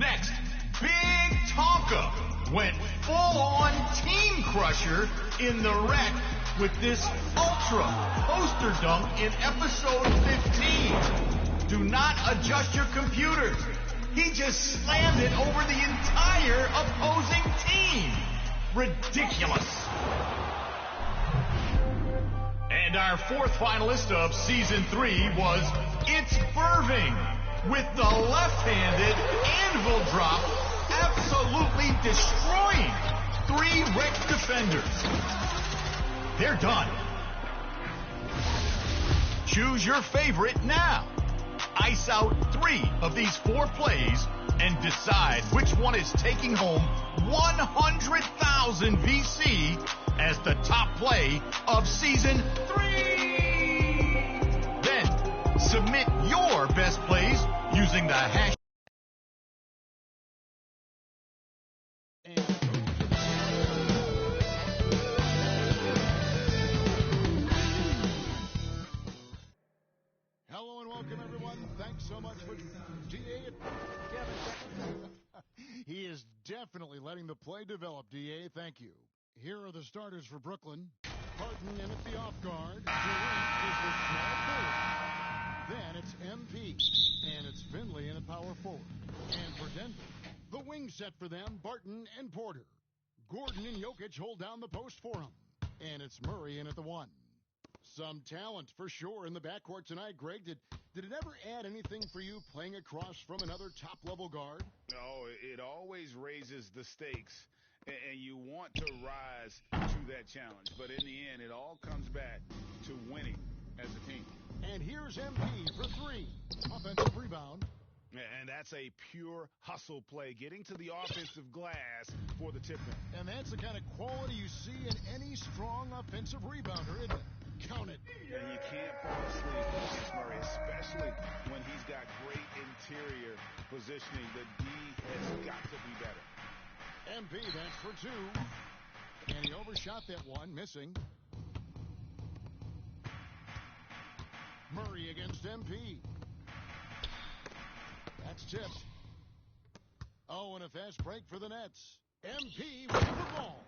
Next, Big Tonka went full-on Team Crusher in the wreck with this ultra poster dunk in episode 15. Do not adjust your computers. He just slammed it over the entire opposing team. Ridiculous. And our fourth finalist of season 3 was It's Irving with the left-handed anvil drop, absolutely destroying 3 wrecked defenders. They're done. Choose your favorite now. Ice out 3 of these 4 plays and decide which one is taking home 100,000 VC as the top play of season 3. Then submit your best plays using the hashtag. Hello and welcome, everyone. Thanks so much for DA. He is definitely letting the play develop, DA. Thank you. Here are the starters for Brooklyn. Harden in at the off guard. Durant is the small forward. Then it's MP. And it's Finley in at power forward. And for Denver, the wing set for them, Barton and Porter. Gordon and Jokic hold down the post for him. And it's Murray in at the 1. Some talent for sure in the backcourt tonight, Greg. Did it ever add anything for you playing across from another top-level guard? No, it always raises the stakes, and you want to rise to that challenge. But in the end, it all comes back to winning as a team. And here's MP for 3. Offensive rebound. And that's a pure hustle play, getting to the offensive glass for the tip-in. And that's the kind of quality you see in any strong offensive rebounder, isn't it? Count it. And you can't fall asleep against Murray, especially when he's got great interior positioning. The D has got to be better. MP, that's for 2. And he overshot that one, missing. Murray against MP. That's tipped. Oh, and a fast break for the Nets. MP with the ball.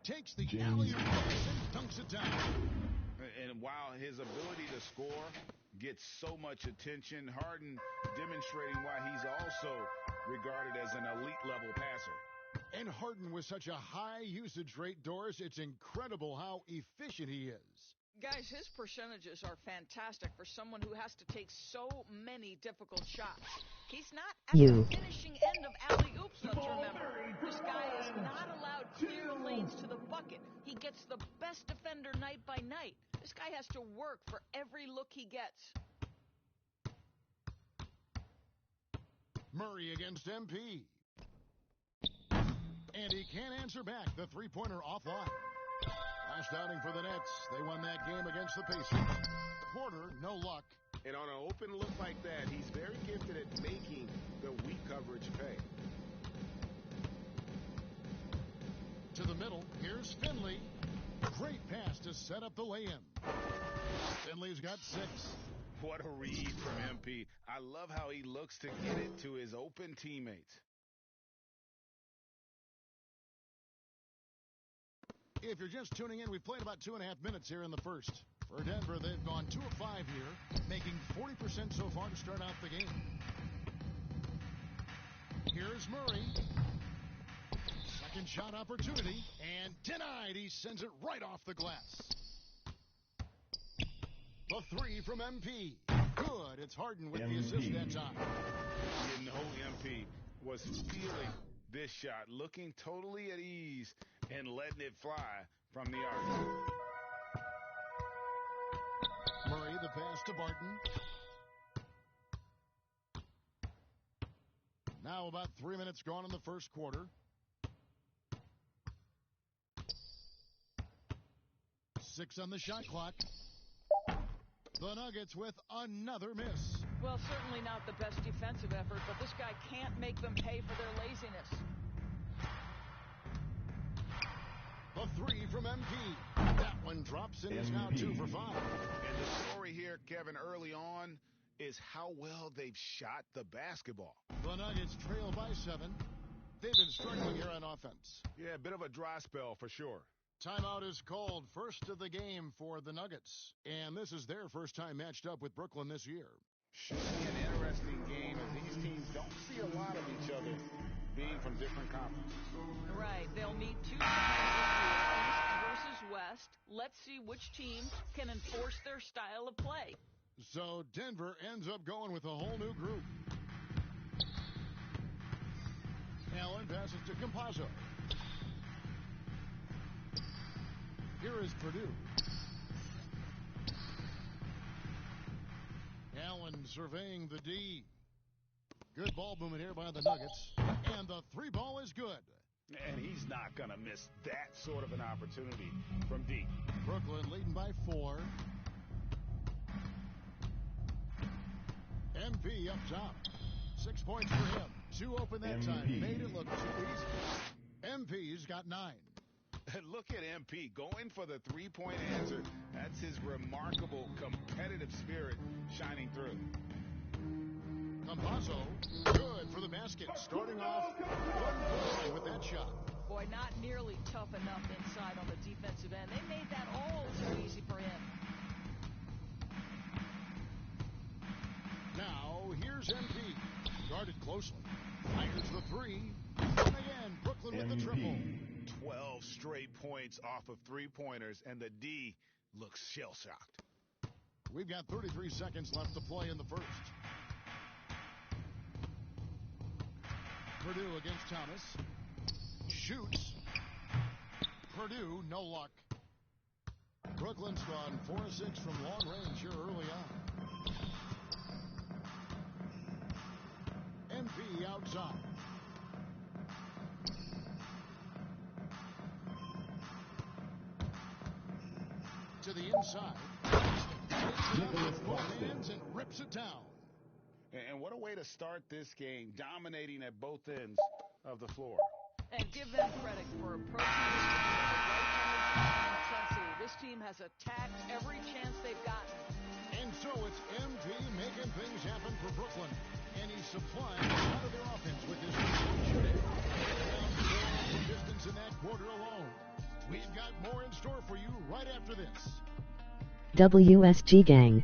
Takes the alley-oop and dunks it down. And while his ability to score gets so much attention, Harden demonstrating why he's also regarded as an elite-level passer. And Harden with such a high usage rate, Doris, it's incredible how efficient he is. Guys, his percentages are fantastic for someone who has to take so many difficult shots. He's not at the finishing end of alley-oops, let's remember. This guy is not allowed clear lanes to the bucket. He gets the best defender night by night. This guy has to work for every look he gets. Murray against MP. And he can't answer back. The three-pointer offline. Last outing for the Nets. They won that game against the Pacers. Porter, no luck. And on an open look like that, he's very gifted at making the weak coverage pay. To the middle, here's Finley. Great pass to set up the lay-in. Finley's got 6. What a read from MP. I love how he looks to get it to his open teammates. If you're just tuning in, we've played about 2.5 minutes here in the first. For Denver, they've gone 2 of 5 here, making 40% so far to start out the game. Here's Murray. Second shot opportunity, and denied. He sends it right off the glass. The 3 from MP. Good. It's Harden with the assist that time. You know MP was feeling this shot, looking totally at ease and letting it fly from the arc. Murray, the pass to Barton. Now about 3 minutes gone in the first quarter. 6 on the shot clock. The Nuggets with another miss. Well, certainly not the best defensive effort, but this guy can't make them pay for their laziness. The 3 from MP. That one drops and is now 2 for 5. And the story here, Kevin, early on, is how well they've shot the basketball. The Nuggets trail by 7. They've been struggling here on offense. Yeah, a bit of a dry spell for sure. Timeout is called. First of the game for the Nuggets. And this is their first time matched up with Brooklyn this year. Should be an interesting game as these teams don't see a lot of each other being from different conferences. Right. They'll meet 2 times this year, East versus West. Let's see which team can enforce their style of play. So Denver ends up going with a whole new group. Allen passes to Campazzo. Here is Purdue. Allen surveying the D. Good ball movement here by the Nuggets. And the 3 ball is good. And he's not going to miss that sort of an opportunity from deep. Brooklyn leading by 4. MP up top. 6 points for him. 2 open that time. Made it look too easy. MP's got 9. Look at MP going for the 3-point answer. That's his remarkable competitive spirit shining through. Campazzo, good for the basket. Starting off 1-0 with that shot. Boy, not nearly tough enough inside on the defensive end. They made that all too easy for him. Now, here's MP. Guarded closely. Fires the 3. And again, Brooklyn with the triple. 12 straight points off of 3-pointers, and the D looks shell-shocked. We've got 33 seconds left to play in the first. Purdue against Thomas. Shoots. Purdue, no luck. Brooklyn's gone 4 of 6 from long range here early on. MP outside. To the inside. Takes it up with both hands and rips it down. And what a way to start this game, dominating at both ends of the floor. And give them credit for approaching this game with the right energy and intensity. This team has attacked every chance they've gotten. And so it's MP making things happen for Brooklyn. And he's supplying a lot of their offense with his shooting. Down 4 from distance in that quarter alone. We've got more in store for you right after this. WSG Gang.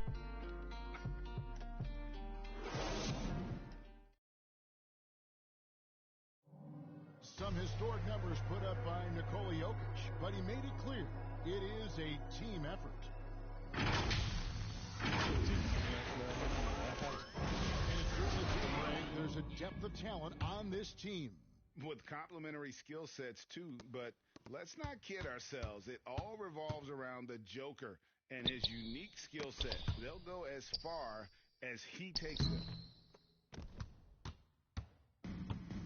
Some historic numbers put up by Nikola Jokic, but he made it clear it is a team effort. And it's certainly true, Greg. There's a depth of talent on this team. With complementary skill sets, too, but let's not kid ourselves. It all revolves around the Joker and his unique skill set. They'll go as far as he takes them.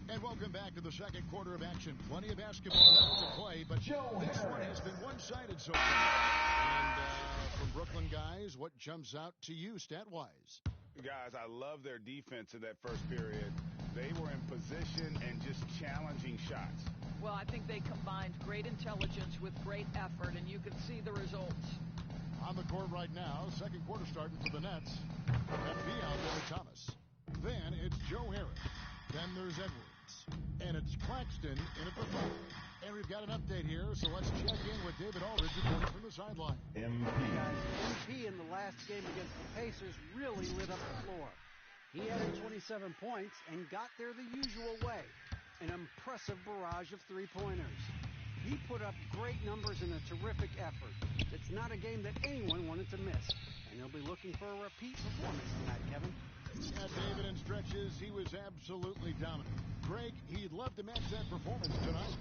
And welcome back to the second quarter of action. Plenty of basketball left to play, but this one has been one-sided so far. And from Brooklyn guys, what jumps out to you stat-wise? Guys, I love their defense in that first period. They were in position and just challenging shots. Well, I think they combined great intelligence with great effort, and you can see the results. On the court right now, second quarter starting for the Nets. MB out there with Thomas. Then it's Joe Harris. Then there's Edwards. And it's Claxton in at the front. And we've got an update here, so let's check in with David Aldridge reporting from the sideline. MP in the last game against the Pacers really lit up the floor. He added 27 points and got there the usual way. An impressive barrage of 3-pointers. He put up great numbers in a terrific effort. It's not a game that anyone wanted to miss. And he'll be looking for a repeat performance tonight, Kevin. Yeah, David, in stretches, he was absolutely dominant. Greg, he'd love to match that performance tonight.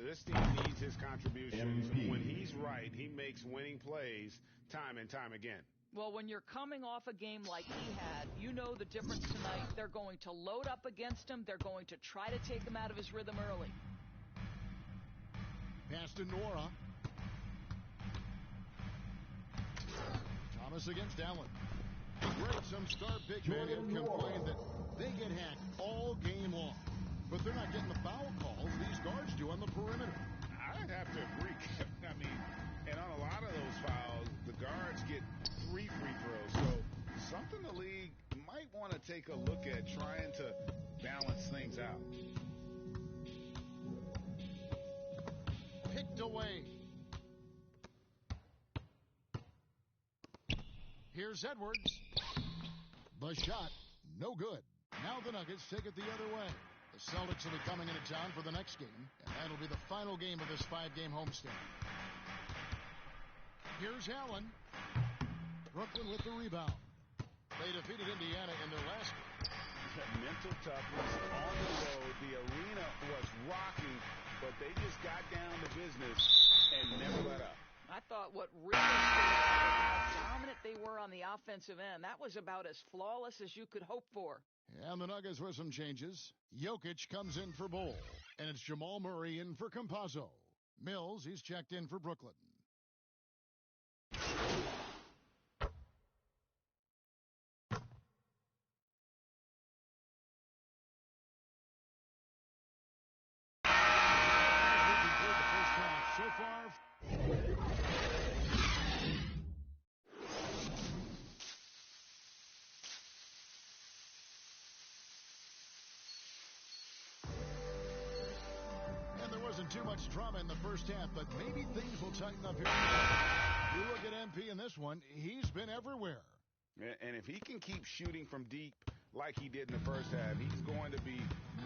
This team needs his contributions. When he's right, he makes winning plays time and time again. Well, when you're coming off a game like he had, you know the difference tonight. They're going to load up against him. They're going to try to take him out of his rhythm early. Pass to Nora. Thomas against Allen. Great, some star big men have complained that they get hacked all game long. But they're not getting the foul calls these guards do on the perimeter. I'd have to agree. I mean, and on a lot of those fouls, the guards get 3 free throws. So something the league take a look at trying to balance things out. Picked away. Here's Edwards. The shot, no good. Now the Nuggets take it the other way. The Celtics will be coming into town for the next game, and that'll be the final game of this 5-game homestand. Here's Allen. Brooklyn with the rebound. They defeated Indiana in their last game. Mental toughness on the road. The arena was rocking, but they just got down to business and never let up. I thought what really stood out was how dominant they were on the offensive end. That was about as flawless as you could hope for. And the Nuggets with some changes. Jokic comes in for Bull, and it's Jamal Murray in for Campazzo. Mills, he's checked in for Brooklyn. So far, and there wasn't too much drama in the first half, but maybe things will tighten up here. You look at MP in this one, he's been everywhere. And if he can keep shooting from deep like he did in the first half, he's going to be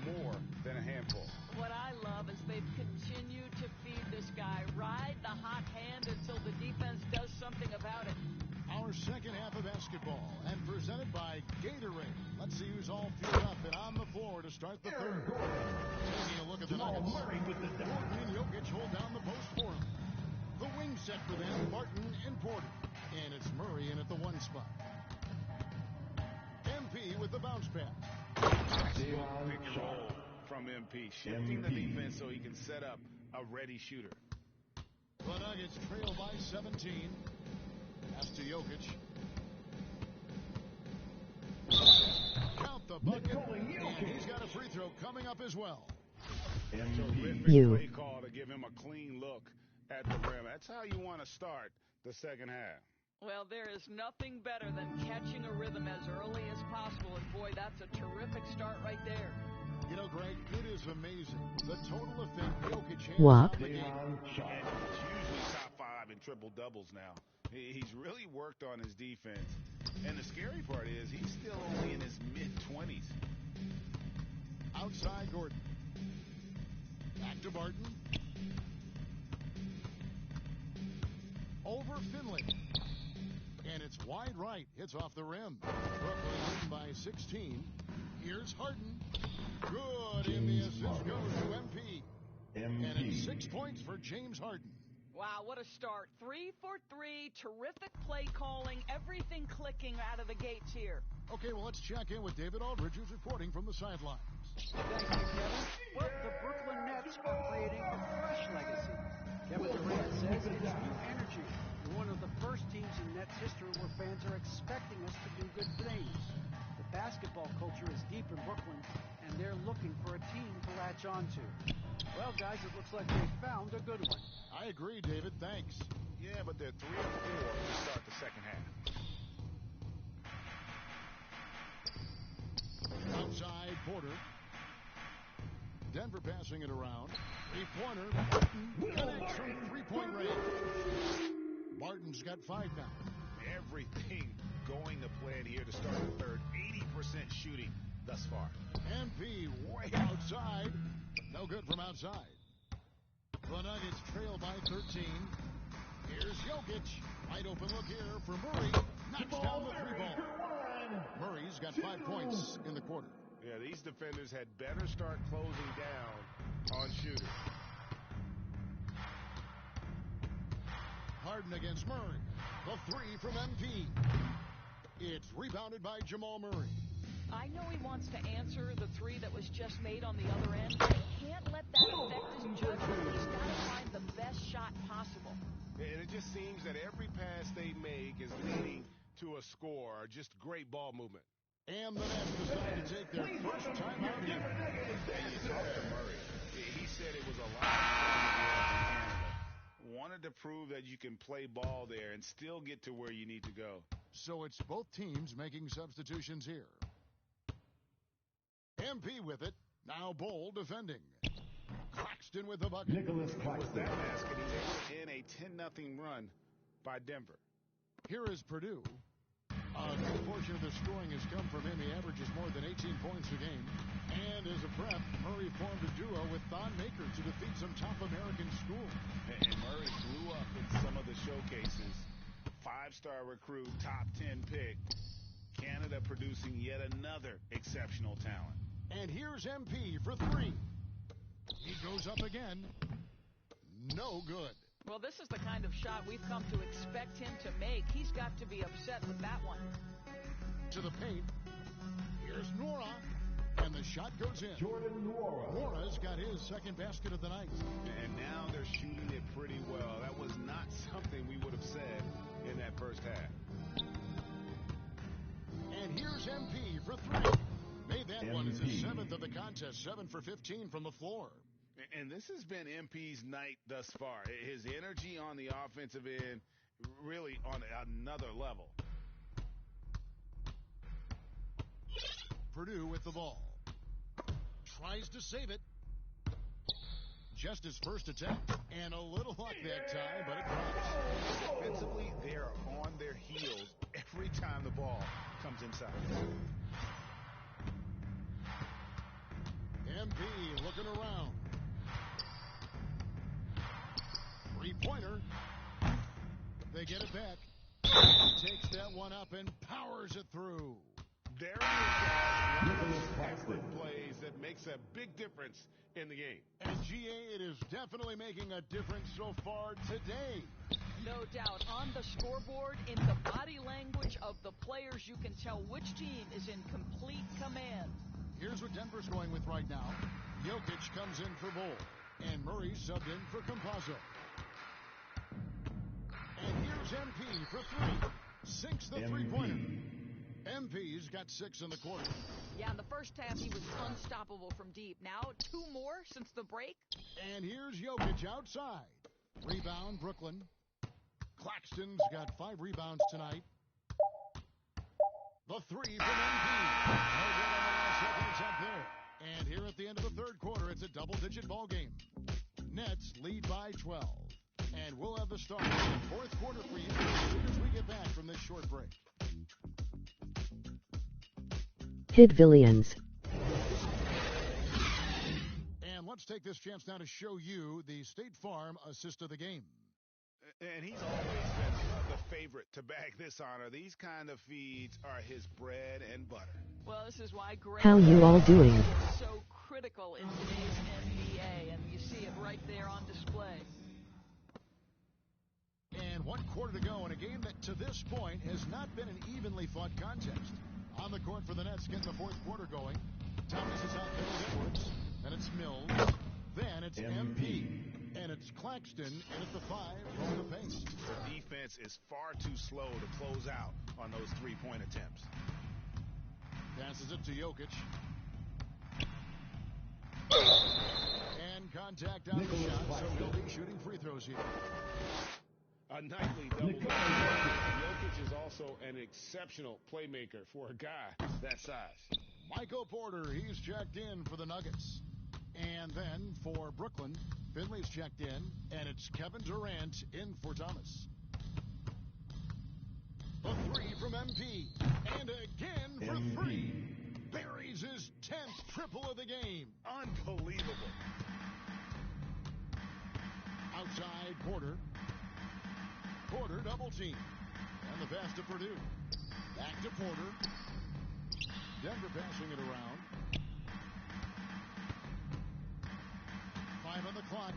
more than a handful. What I love is they've continued to feed this guy, ride the hot hand until the defense does something about it. Our second half of basketball, and presented by Gatorade. Let's see who's all fueled up and on the floor to start the third. Taking a look at the Nuggets. Gordon and Jokic hold down the post for him. The wing set for them, Martin and Porter. And it's Murray in at the one spot. MP with the bounce pass. Big roll from MP, shifting the defense so he can set up a ready shooter. The Nuggets trail by 17. Pass to Jokic. Count the bucket, and he's got a free throw coming up as well. Terrific play call to give him a clean look at the rim. That's how you want to start the second half. Well, there is nothing better than catching a rhythm as early as possible, and boy, that's a terrific start right there. You know, Greg, it is amazing. The total effect Jokic has Walk. on the game. And he's usually top 5 in triple-doubles now. He's really worked on his defense. And the scary part is he's still only in his mid-20s. Outside Gordon. Back to Barton. Over Finley. And it's wide right. Hits off the rim. Brooklyn leading by 16. Here's Harden. Good. And the assist goes to MP. And it's 6 points for James Harden. Wow, what a start. 3 for 3, terrific play calling, everything clicking out of the gates here. Okay, well, let's check in with David Aldridge, who's reporting from the sidelines. Thank you, Kevin. Well, the Brooklyn Nets are creating a fresh legacy. Kevin Durant says it's new energy. We're one of the first teams in Nets history where fans are expecting us to do good things. The basketball culture is deep in Brooklyn, and they're looking for a team to latch onto. Well, guys, it looks like they found a good one. I agree, David. Thanks. Yeah, but they're 3 and 4 to start the second half. Outside Porter. Denver passing it around. Three-pointer. Martin connects from three-point range. Martin's got 5 now. Everything going to plan here to start the third. 80% shooting thus far. MP way outside. No good from outside. The Nuggets trail by 13. Here's Jokic. Wide open look here for Murray. Knocks down the three ball. Murray's got 5 points in the quarter. Yeah, these defenders had better start closing down on shooters. Harden against Murray. The three from MP. It's rebounded by Jamal Murray. I know he wants to answer the three that was just made on the other end, but he can't let that affect his judgment. He's got to find the best shot possible. And it just seems that every pass they make is leading to a score. Just great ball movement. And the Nets decide to take their first time out here. And you talked to Murray. He said it was a lot of fun to get up in Canada. Wanted to prove that you can play ball there and still get to where you need to go. So it's both teams making substitutions here. MP with it. Now Bowl defending. Claxton with the bucket. With that basket, he's able to end a 10-0 run by Denver. Here is Purdue. A good portion of the scoring has come from him. He averages more than 18 points a game. And as a prep, Murray formed a duo with Thon Maker to defeat some top American schools. And Murray blew up in some of the showcases. 5-star recruit, top 10 pick. Canada producing yet another exceptional talent. And here's MP for 3. He goes up again. No good. Well, this is the kind of shot we've come to expect him to make. He's got to be upset with that one. To the paint. Here's Nora. And the shot goes in. Nora's got his second basket of the night. And now they're shooting it pretty well. That was not something we would have said in that first half. And here's MP for 3. Made that one as his 7th of the contest. 7 for 15 from the floor. And this has been MP's night thus far. His energy on the offensive end really on another level. Purdue with the ball. Tries to save it. Just his first attempt. And a little luck that time, but it drops. Defensively, they are on their heels every time the ball comes inside. MP looking around. 3-pointer. They get it back. Takes that one up and powers it through. There he is, one of those effort plays that makes a big difference in the game. And GA, it is definitely making a difference so far today. No doubt. On the scoreboard, in the body language of the players, you can tell which team is in complete command. Here's what Denver's going with right now. Jokic comes in for Bowl. And Murray subbed in for Compazzo. And here's MP for 3. Sinks the 3-pointer. MP's got 6 in the quarter. Yeah, in the first half, he was unstoppable from deep. Now, 2 more since the break. And here's Jokic outside. Rebound, Brooklyn. Claxton's got 5 rebounds tonight. The 3 from MP. No good on the last second attempt there. And here at the end of the third quarter, it's a double-digit ball game. Nets lead by 12. And we'll have the start of the fourth quarter for you as soon as we get back from this short break. Hidvillians. And let's take this chance now to show you the State Farm assist of the game. And he's always been the favorite to bag this honor. These kind of feeds are his bread and butter. Well, this is why great How you all doing? is so critical in today's NBA, and you see it right there on display. And 1 quarter to go in a game that to this point has not been an evenly fought contest. On the court for the Nets, getting the fourth quarter going. Thomas is out there with Edwards. Then it's Mills. Then it's MP. And it's Claxton, and at the 5, over the pace. The defense is far too slow to close out on those 3-point attempts. Passes it to Jokic. And contact on the shot, so he'll be shooting free throws here. A nightly double. Jokic is also an exceptional playmaker for a guy that size. Michael Porter, he's checked in for the Nuggets. And then for Brooklyn, Finley's checked in, and it's Kevin Durant in for Thomas. A 3 from MP, and again for 3. Buries his 10th triple of the game. Unbelievable. Outside Porter. Porter double team. And the pass to Purdue. Back to Porter. Denver passing it around. 5 on the clock.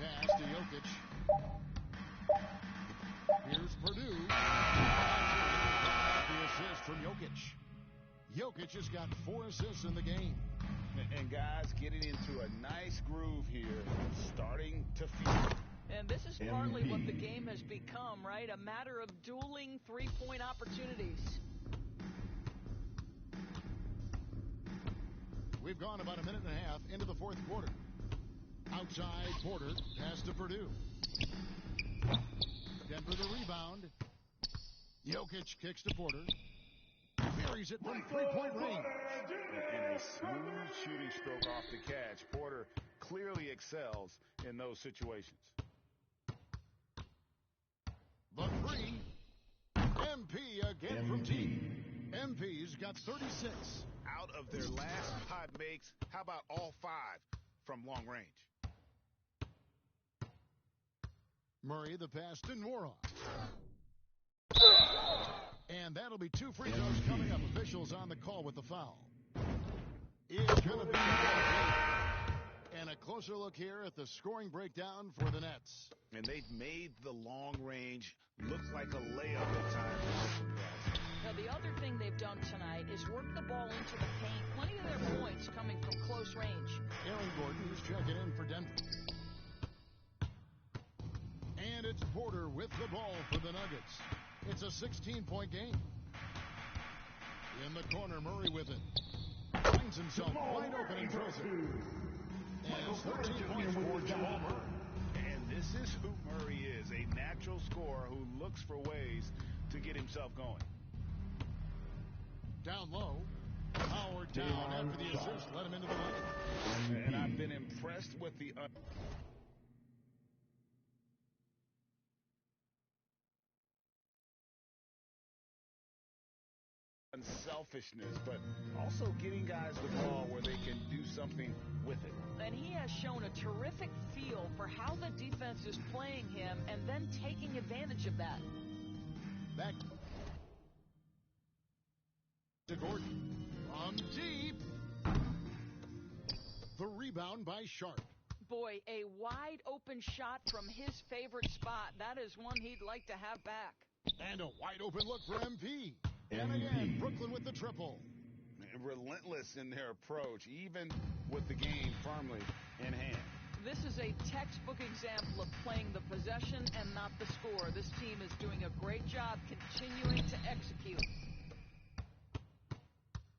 Pass to Jokic. Here's Purdue. The assist from Jokic. Jokic has got 4 assists in the game. And guys getting into a nice groove here, starting to feel. And this is partly what the game has become, right? A matter of dueling 3-point opportunities. We've gone about a minute and a half into the fourth quarter. Outside Porter, pass to Purdue. Denver the rebound. Jokic kicks to Porter. Buries buries it from three-point range. And a smooth shooting stroke off the catch. Porter clearly excels in those situations. The three. MP again from deep. MP's got 36. Out of their last 5 makes, how about all 5 from long range? Murray the pass to Nora. And that'll be 2 free throws coming up. Officials on the call with the foul. It's going to be and a closer look here at the scoring breakdown for the Nets. And they've made the long range look like a layup at times. Now, the other thing they've done tonight is work the ball into the paint. Plenty of their points coming from close range. Aaron Gordon is checking in for Denver. And it's Porter with the ball for the Nuggets. It's a 16-point game. In the corner, Murray with it. Finds himself wide open and drills it. And it's 13 points for Jamal Murray. And this is who Murray is, a natural scorer who looks for ways to get himself going. Down low. Howard down after the assist. Let him into the lane. And I've been impressed with the unselfishness, but also getting guys the ball where they can do something with it. And he has shown a terrific feel for how the defense is playing him and then taking advantage of that. Back to Gordon. From deep. The rebound by Sharp. Boy, a wide open shot from his favorite spot. That is one he'd like to have back. And a wide open look for MP. And again, Brooklyn with the triple. And relentless in their approach, even with the game firmly in hand. This is a textbook example of playing the possession and not the score. This team is doing a great job continuing to execute.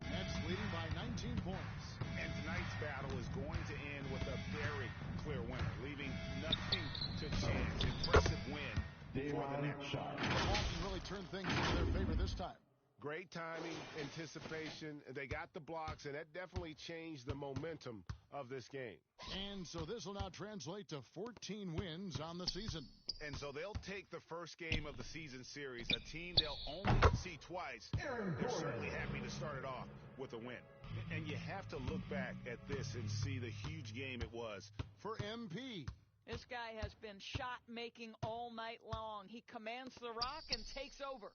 Nets leading by 19 points. And tonight's battle is going to end with a very clear winner, leaving nothing to chance. Impressive win for the Nets. The Boston really turned things into their favor this time. Great timing, anticipation. They got the blocks, and that definitely changed the momentum of this game. And so this will now translate to 14 wins on the season. And so they'll take the first game of the season series, a team they'll only see twice. They're certainly happy to start it off with a win. And you have to look back at this and see the huge game it was For MP. This guy has been shot-making all night long. He commands the rock and takes over.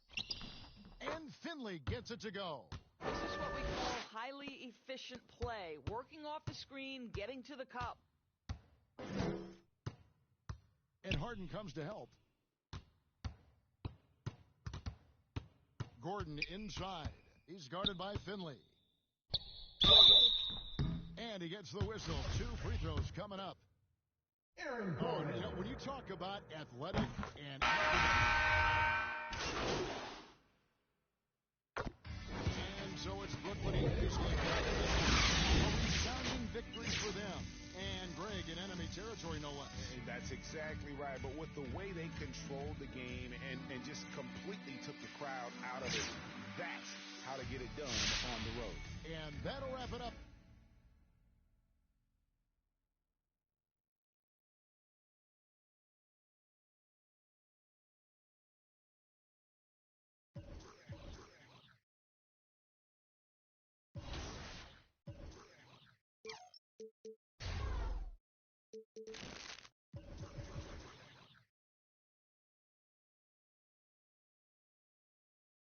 And Finley gets it to go. This is what we call highly efficient play. Working off the screen, getting to the cup. And Harden comes to help. Gordon inside. He's guarded by Finley. And he gets the whistle. 2 free throws coming up. Oh, you know, when you talk about athletic and so it's Brooklyn in this game. A resounding victory for them. And Greg in enemy territory, no less. And that's exactly right. But with the way they controlled the game and just completely took the crowd out of it, that's how to get it done on the road. And that'll wrap it up.